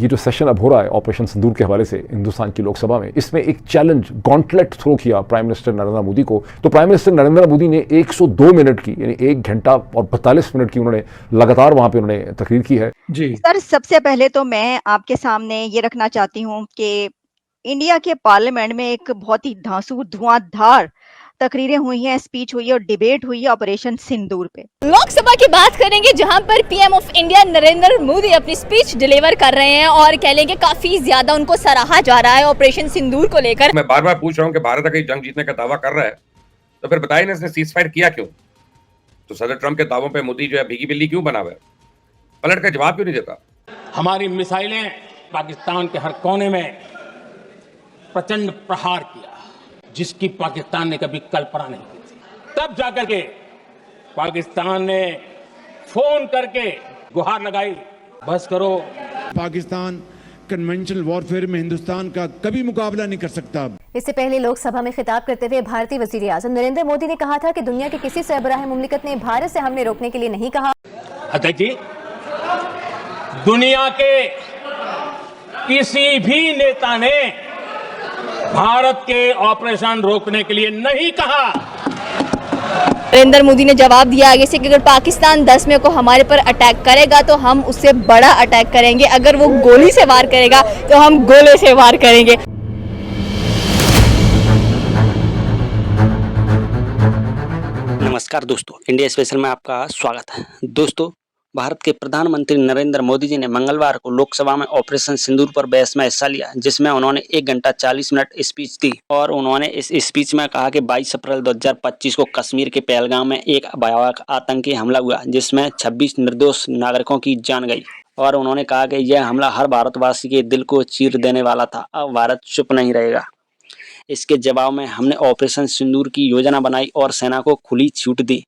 ये जो सेशन अब हो रहा है ऑपरेशन सिंदूर के हवाले से हिंदुस्तान की लोकसभा में, इसमें एक चैलेंज गॉन्टलेट थ्रो किया प्राइम मिनिस्टर नरेंद्र मोदी को। तो प्राइम मिनिस्टर नरेंद्र मोदी ने 102 मिनट की, यानी 1 घंटा और 42 मिनट की उन्होंने लगातार वहां पे उन्होंने तकरीर की है। जी सर, सबसे पहले तो मैं आपके सामने ये रखना चाहती हूँ कि इंडिया के पार्लियामेंट में एक बहुत ही धांसू धुआंधार तकरीरें हुई हैं, स्पीच हुई है और डिबेट हुई है ऑपरेशन सिंदूर पे। लोकसभा की बात करेंगे जहां पर PM of India Narendra Modi अपनी स्पीच डिलीवर कर रहे हैं और कह लेंगे काफी ज्यादा उनको सराहा जा रहा है ऑपरेशन सिंदूर को लेकर। मैं बार बार पूछ रहा हूँ कि भारत अगर जंग जीतने का दावा कर रहा है तो फिर बताइए ना इसने सीज फायर किया क्यों? तो सदर ट्रंप के दावों पे मोदी जो है भीगी बिल्ली क्यों बना हुआ है? पलट का जवाब क्यों नहीं देता? हमारी मिसाइलें पाकिस्तान के हर कोने में प्रचंड प्रहार किया जिसकी पाकिस्तान ने कभी कल्पना नहीं की थी। तब जाकर के पाकिस्तान ने फोन करके गुहार लगाई, बस करो। पाकिस्तान कन्वेंशनल वॉरफेयर में हिंदुस्तान का कभी मुकाबला नहीं कर सकता। इससे पहले लोकसभा में खिताब करते हुए भारतीय वजीर आजम नरेंद्र मोदी ने कहा था कि दुनिया के किसी सरबराह मुमलिकत ने भारत से हमले रोकने के लिए नहीं कहा। देखिए, दुनिया के किसी भी नेता ने भारत के ऑपरेशन रोकने के लिए नहीं कहा। नरेंद्र मोदी ने जवाब दिया आगे से कि अगर पाकिस्तान 10 मई को हमारे पर अटैक करेगा तो हम उससे बड़ा अटैक करेंगे, अगर वो गोली से वार करेगा तो हम गोले से वार करेंगे। नमस्कार दोस्तों, इंडिया स्पेशल में आपका स्वागत है। दोस्तों, भारत के प्रधानमंत्री नरेंद्र मोदी जी ने मंगलवार को लोकसभा में ऑपरेशन सिंदूर पर बहस में हिस्सा लिया, जिसमें उन्होंने 1 घंटा 40 मिनट स्पीच दी और उन्होंने इस स्पीच में कहा कि 22 अप्रैल 2025 को कश्मीर के पहलगाम में एक भयावह आतंकी हमला हुआ जिसमें 26 निर्दोष नागरिकों की जान गई और उन्होंने कहा कि यह हमला हर भारतवासी के दिल को चीर देने वाला था। अब भारत चुप नहीं रहेगा। इसके जवाब में हमने ऑपरेशन सिंदूर की योजना बनाई और सेना को खुली छूट दी।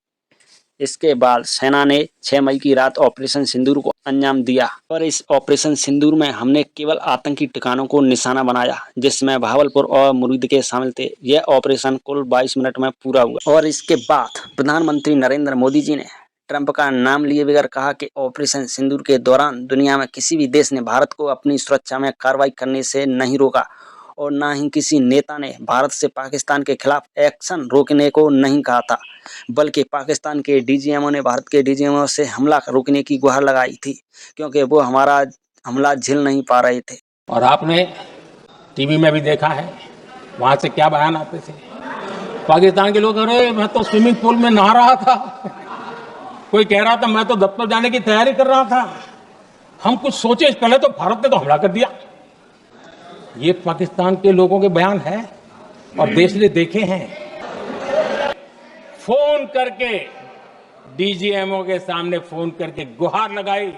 इसके बाद सेना ने 6 मई की रात ऑपरेशन सिंदूर को अंजाम दिया और इस ऑपरेशन सिंदूर में हमने केवल आतंकी ठिकानों को निशाना बनाया, जिसमें भावलपुर और मुरीद के शामिल थे। यह ऑपरेशन कुल 22 मिनट में पूरा हुआ और इसके बाद प्रधानमंत्री नरेंद्र मोदी जी ने ट्रंप का नाम लिए बगैर कहा कि ऑपरेशन सिंदूर के दौरान दुनिया में किसी भी देश ने भारत को अपनी सुरक्षा में कार्रवाई करने से नहीं रोका और न ही किसी नेता ने भारत से पाकिस्तान के खिलाफ एक्शन रोकने को नहीं कहा था, बल्कि पाकिस्तान के डीजीएमओ ने भारत के डीजीएमओ से हमला रोकने की गुहार लगाई थी, क्योंकि वो हमारा हमला झेल नहीं पा रहे थे। और आपने टीवी में भी देखा है वहां से क्या बयान आते थे। पाकिस्तान के लोग, अरे मैं तो स्विमिंग पूल में नहा रहा था, कोई कह रहा था मैं तो दफ्तर जाने की तैयारी कर रहा था। हम कुछ सोचे पहले तो भारत ने तो हमला कर दिया। ये पाकिस्तान के लोगों के बयान है और देश ने देखे हैं। फोन करके डीजीएमओ के सामने फोन करके गुहार लगाई,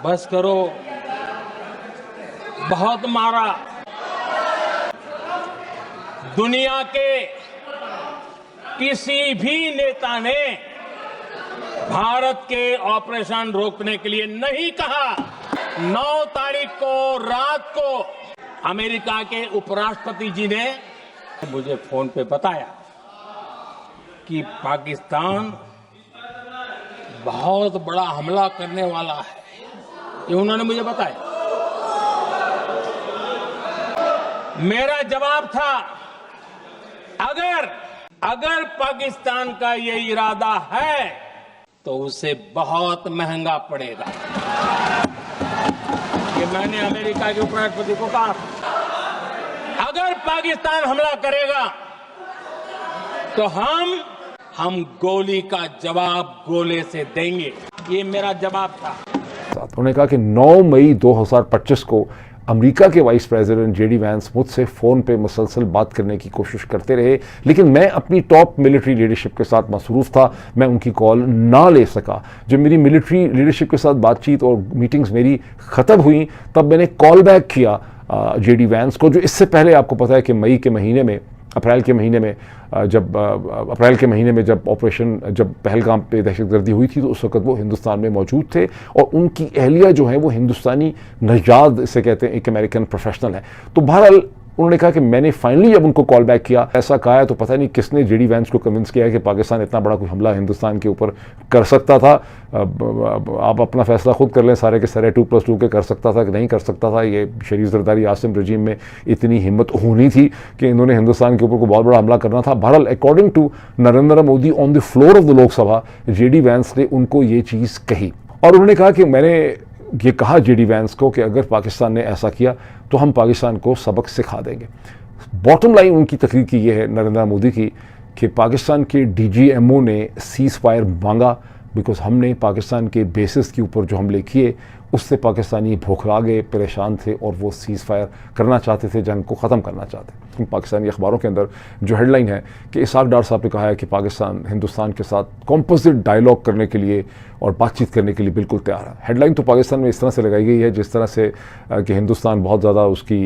बस करो, बहुत मारा। दुनिया के किसी भी नेता ने भारत के ऑपरेशन रोकने के लिए नहीं कहा। 9 तारीख को रात को अमेरिका के उपराष्ट्रपति जी ने मुझे फोन पे बताया कि पाकिस्तान बहुत बड़ा हमला करने वाला है, ये उन्होंने मुझे बताया। मेरा जवाब था, अगर पाकिस्तान का ये इरादा है तो उसे बहुत महंगा पड़ेगा। ये मैंने अमेरिका के उपराष्ट्रपति को कहा, अगर पाकिस्तान हमला करेगा तो हम गोली का जवाब गोले से देंगे। ये मेरा जवाब था। उन्होंने कहा कि 9 मई 2025 को अमेरिका के वाइस प्रेसिडेंट जेडी वैंस मुझसे फ़ोन पे मुसलसल बात करने की कोशिश करते रहे, लेकिन मैं अपनी टॉप मिलिट्री लीडरशिप के साथ मसरूफ़ था, मैं उनकी कॉल ना ले सका। जब मेरी मिलिट्री लीडरशिप के साथ बातचीत और मीटिंग्स मेरी ख़त्म हुई, तब मैंने कॉल बैक किया जेडी वैंस को, जो इससे पहले आपको पता है कि अप्रैल के महीने में जब पहलगाम पे दहशतगर्दी हुई थी, तो उस वक्त वो हिंदुस्तान में मौजूद थे और उनकी अहलिया जो है वो हिंदुस्तानी नजाद से कहते हैं, एक अमेरिकन प्रोफेशनल है। तो बहरहाल उन्होंने कहा कि मैंने फाइनली जब उनको कॉल बैक किया, ऐसा कहा है तो पता नहीं किसने जेडी वैंस को कन्विंस किया है कि पाकिस्तान इतना बड़ा कोई हमला हिंदुस्तान के ऊपर कर सकता था। आप अपना फैसला खुद कर लें, सारे के सारे 2+2 के कर सकता था कि नहीं कर सकता था। ये शरीफ जरदारी आसिम रजीम में इतनी हिम्मत होनी थी कि इन्होंने हिंदुस्तान के ऊपर को बहुत बड़ा हमला करना था। बहरहाल according to Narendra Modi on the floor of the Lok Sabha, JD Vance ने उनको ये चीज़ कही और उन्होंने कहा कि मैंने ये कहा जेडी वैंस को कि अगर पाकिस्तान ने ऐसा किया तो हम पाकिस्तान को सबक सिखा देंगे। बॉटम लाइन उनकी तकरीर की ये है नरेंद्र मोदी की कि पाकिस्तान के DGMO ने सीज़ फायर मांगा बिकॉज हमने पाकिस्तान के बेसिस के ऊपर जो हमले किए उससे पाकिस्तानी भोखला गए, परेशान थे और वो सीज़ फायर करना चाहते थे, जंग को ख़त्म करना चाहते थे। पाकिस्तानी अखबारों के अंदर जो हेडलाइन है कि इसहाक डार साहब ने कहा है कि पाकिस्तान हिंदुस्तान के साथ कॉम्पोजिट डायलॉग करने के लिए और बातचीत करने के लिए बिल्कुल तैयार है। हेडलाइन तो पाकिस्तान में इस तरह से लगाई गई है जिस तरह से कि हिंदुस्तान बहुत ज़्यादा उसकी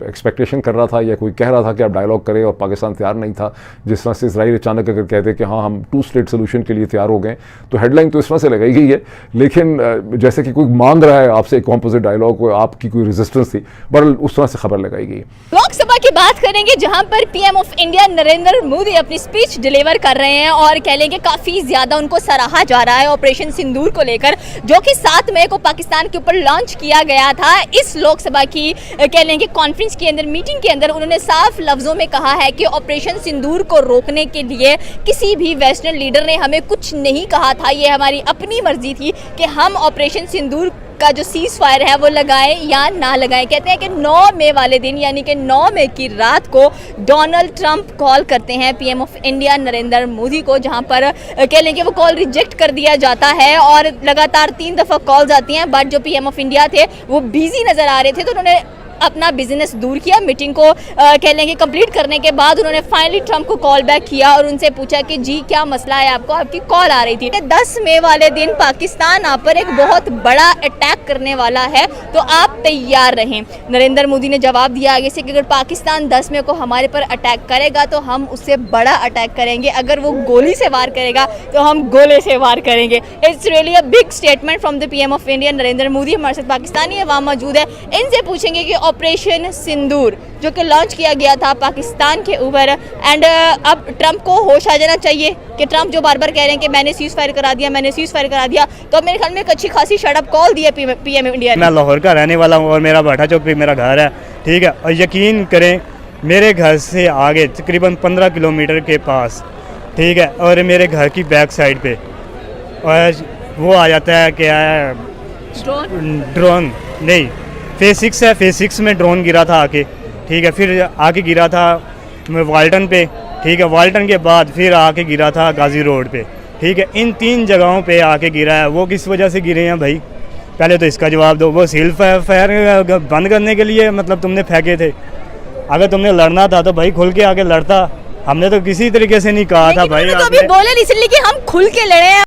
एक्सपेक्टेशन कर रहा था या कोई कह रहा था कि आप डायलॉग करें और पाकिस्तान तैयार नहीं था। जिस तरह से इसराइल अचानक अगर कहते कि हाँ हम 2 स्टेट सोल्यूशन के लिए तैयार हो गए, तो हेडलाइन तो इस तरह से लगाई गई है, लेकिन जैसे कि कोई मांग रहा है आपसे एक कॉम्पोजिट डायलॉग, आपकी कोई रेजिस्टेंस थी, बहरहाल उस तरह से खबर लगाई गई। लोकसभा की बात करेंगे जहां पर PM of India Narendra Modi अपनी स्पीच डिलीवर कर रहे हैं और कह लेंगे काफी ज्यादा उनको सराहा जा रहा है ऑपरेशन सिंदूर को लेकर, जो कि 7 मई को पाकिस्तान के ऊपर लॉन्च किया गया था। इस लोकसभा की कह लेंगे कॉन्फ्रेंस के अंदर, मीटिंग के अंदर उन्होंने साफ लफ्जों में कहा है कि ऑपरेशन सिंदूर को रोकने के लिए किसी भी वेस्टर्न लीडर ने हमें कुछ नहीं कहा था, ये हमारी अपनी मर्जी थी कि हम ऑपरेशन सिंदूर का जो सीज फायर है वो लगाएं या ना लगाएं। कहते हैं कि 9 मई वाले दिन यानी कि 9 मई की रात को डोनाल्ड ट्रंप कॉल करते हैं PM of India Narendra Modi को, जहां पर कह लें कि वो कॉल रिजेक्ट कर दिया जाता है और लगातार 3 दफ़ा कॉल्स आती हैं, बट जो पीएम ऑफ इंडिया थे वो बिजी नज़र आ रहे थे, तो उन्होंने अपना बिजनेस दूर किया। मीटिंग को कह लेंगे कंप्लीट करने के बाद उन्होंने फाइनली ट्रंप को कॉल बैक किया और उनसे पूछा कि जी क्या मसला है आपको, आपकी कॉल आ रही थी। 10 मई वाले दिन पाकिस्तान आप पर एक बहुत बड़ा अटैक करने वाला है, तो आप तैयार रहें। नरेंद्र मोदी ने जवाब दिया आगे से कि अगर पाकिस्तान 10 मई को हमारे पर अटैक करेगा तो हम उससे बड़ा अटैक करेंगे, अगर वो गोली से वार करेगा तो हम गोले से वार करेंगे। It's really a big statement from the PM of India Narendra Modi. हमारे साथ पाकिस्तानी अवाम मौजूद है, इनसे पूछेंगे कि ऑपरेशन सिंदूर जो कि लॉन्च किया गया था पाकिस्तान के ऊपर, एंड अब ट्रंप को होश आ जाना चाहिए कि ट्रंप जो बार बार कह रहे हैं कि मैंने सीज फायर करा दिया, मैंने सीज फायर करा दिया, तो मेरे ख्याल में एक अच्छी खासी शटअप कॉल दी है पीएम इंडिया ने। मैं लाहौर का रहने वाला हूँ और मेरा भाटा चौक पे मेरा घर है, ठीक है, और यकीन करें मेरे घर से आगे तकरीबन 15 किलोमीटर के पास, ठीक है, और मेरे घर की बैक साइड पे और वो आ जाता है क्या है ड्रोन नहीं फेज 6 है, फेज 6 में ड्रोन गिरा था आके, ठीक है, फिर आके गिरा था वाल्टन पे, ठीक है, वाल्टन के बाद फिर आके गिरा था गाजी रोड पे, ठीक है। इन 3 जगहों पे आके गिरा है। वो किस वजह से गिरे हैं भाई, पहले तो इसका जवाब दो। वो सेल्फ फायर बंद करने के लिए मतलब तुमने फेंके थे, अगर तुमने लड़ना था तो भाई खुल के आके लड़ता। हमने तो किसी तरीके से नहीं कहा था भाई, तो अभी बोले इसलिए कि हम खुल के लड़े हैं।